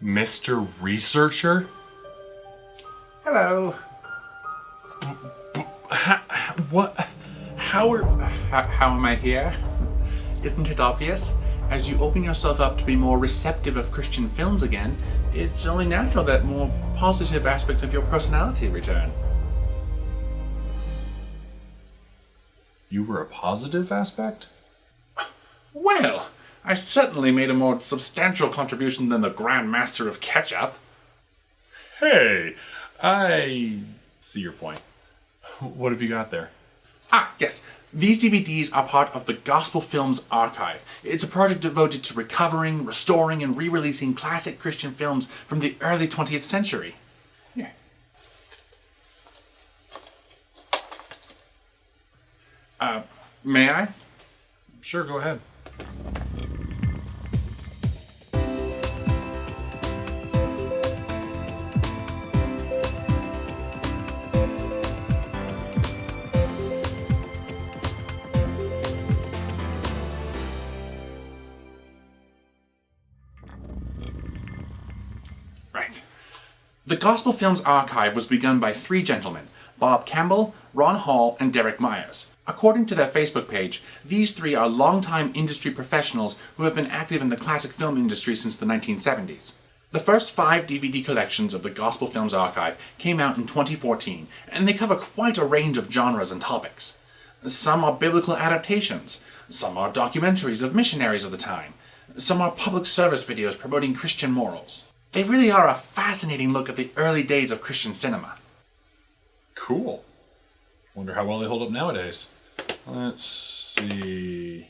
Mr. Researcher? Hello. What? How am I here? Isn't it obvious? As you open yourself up to be more receptive of Christian films again, it's only natural that more positive aspects of your personality return. You were a positive aspect? Well, I certainly made a more substantial contribution than the Grand Master of Ketchup. Hey, I see your point. What have you got there? Yes. These DVDs are part of the Gospel Films Archive. It's a project devoted to recovering, restoring, and re-releasing classic Christian films from the early 20th century. Here. May I? Sure, go ahead. Right. The Gospel Films Archive was begun by three gentlemen, Bob Campbell, Ron Hall, and Derek Myers. According to their Facebook page, these three are longtime industry professionals who have been active in the classic film industry since the 1970s. The first 5 DVD collections of the Gospel Films Archive came out in 2014, and they cover quite a range of genres and topics. Some are biblical adaptations, some are documentaries of missionaries of the time, some are public service videos promoting Christian morals. They really are a fascinating look at the early days of Christian cinema. Cool. Wonder how well they hold up nowadays. Let's see.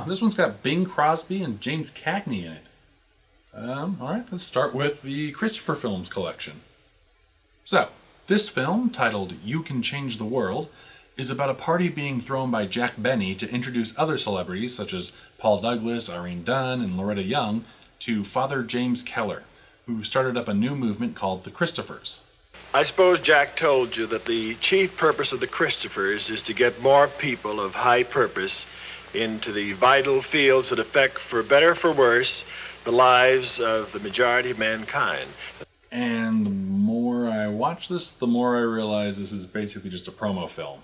This one's got Bing Crosby and James Cagney in it. Alright, let's start with the Christopher Films collection. So, this film, titled You Can Change the World, is about a party being thrown by Jack Benny to introduce other celebrities such as Paul Douglas, Irene Dunn, and Loretta Young to Father James Keller, who started up a new movement called the Christophers. I suppose Jack told you that the chief purpose of the Christophers is to get more people of high purpose into the vital fields that affect, for better or for worse, the lives of the majority of mankind. And the more I watch this, the more I realize this is basically just a promo film.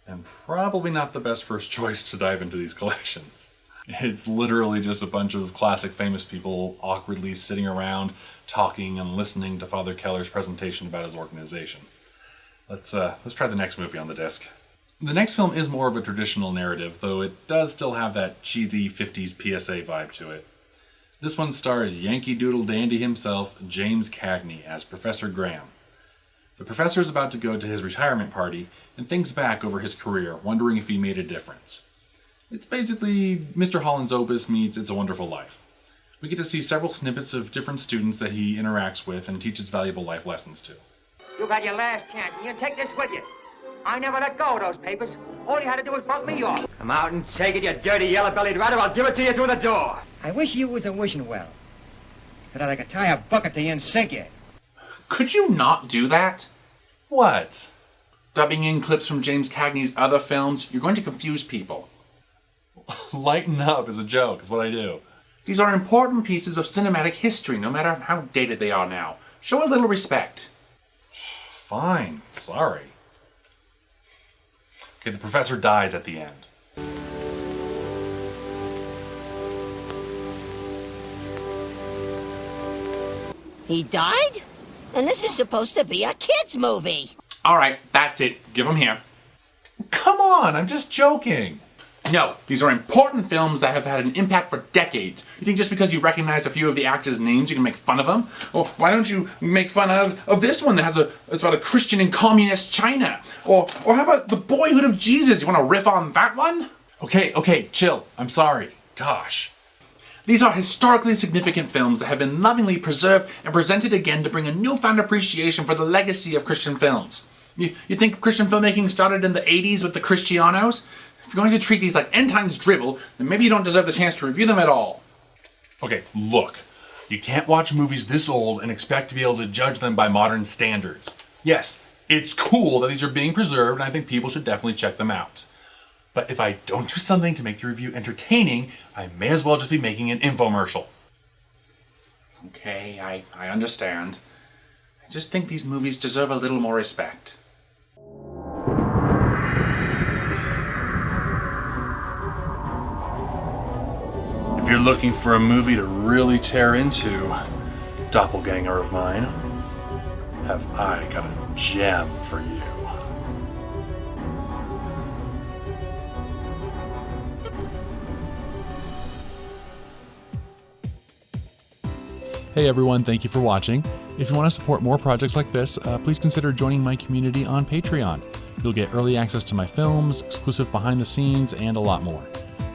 And probably not the best first choice to dive into these collections. It's literally just a bunch of classic famous people awkwardly sitting around, talking and listening to Father Keller's presentation about his organization. Let's try the next movie on the disc. The next film is more of a traditional narrative, though it does still have that cheesy 50s PSA vibe to it. This one stars Yankee Doodle Dandy himself, James Cagney, as Professor Graham. The professor is about to go to his retirement party and thinks back over his career, wondering if he made a difference. It's basically Mr. Holland's Opus meets It's a Wonderful Life. We get to see several snippets of different students that he interacts with and teaches valuable life lessons to. You got your last chance, and you take this with you. I never let go of those papers. All you had to do was bump me off. Come out and take it, you dirty yellow-bellied rat, or I'll give it to you through the door. I wish you was a wishing well. But I could tie a bucket to you and sink you. Could you not do that? What? Dubbing in clips from James Cagney's other films, you're going to confuse people. Lighten up is a joke, is what I do. These are important pieces of cinematic history, no matter how dated they are now. Show a little respect. Fine, sorry. Okay, the professor dies at the end. He died? And this is supposed to be a kid's movie. Alright, that's it. Give him here. Come on, I'm just joking. No, these are important films that have had an impact for decades. You think just because you recognize a few of the actors' names you can make fun of them? Or why don't you make fun of this one that it's about a Christian in communist China? Or how about The Boyhood of Jesus? You want to riff on that one? Okay, chill. I'm sorry. Gosh. These are historically significant films that have been lovingly preserved and presented again to bring a newfound appreciation for the legacy of Christian films. You think Christian filmmaking started in the 80s with the Cristianos? If you're going to treat these like end times drivel, then maybe you don't deserve the chance to review them at all. Okay, look. You can't watch movies this old and expect to be able to judge them by modern standards. Yes, it's cool that these are being preserved, and I think people should definitely check them out. But if I don't do something to make the review entertaining, I may as well just be making an infomercial. Okay, I understand. I just think these movies deserve a little more respect. If you're looking for a movie to really tear into, doppelganger of mine, have I got a gem for you. Hey everyone, thank you for watching. If you want to support more projects like this, please consider joining my community on Patreon. You'll get early access to my films, exclusive behind the scenes, and a lot more.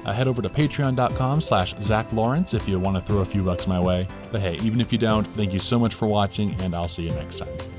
Head over to patreon.com/Zack Lawrence if you want to throw a few bucks my way. But hey, even if you don't, thank you so much for watching, and I'll see you next time.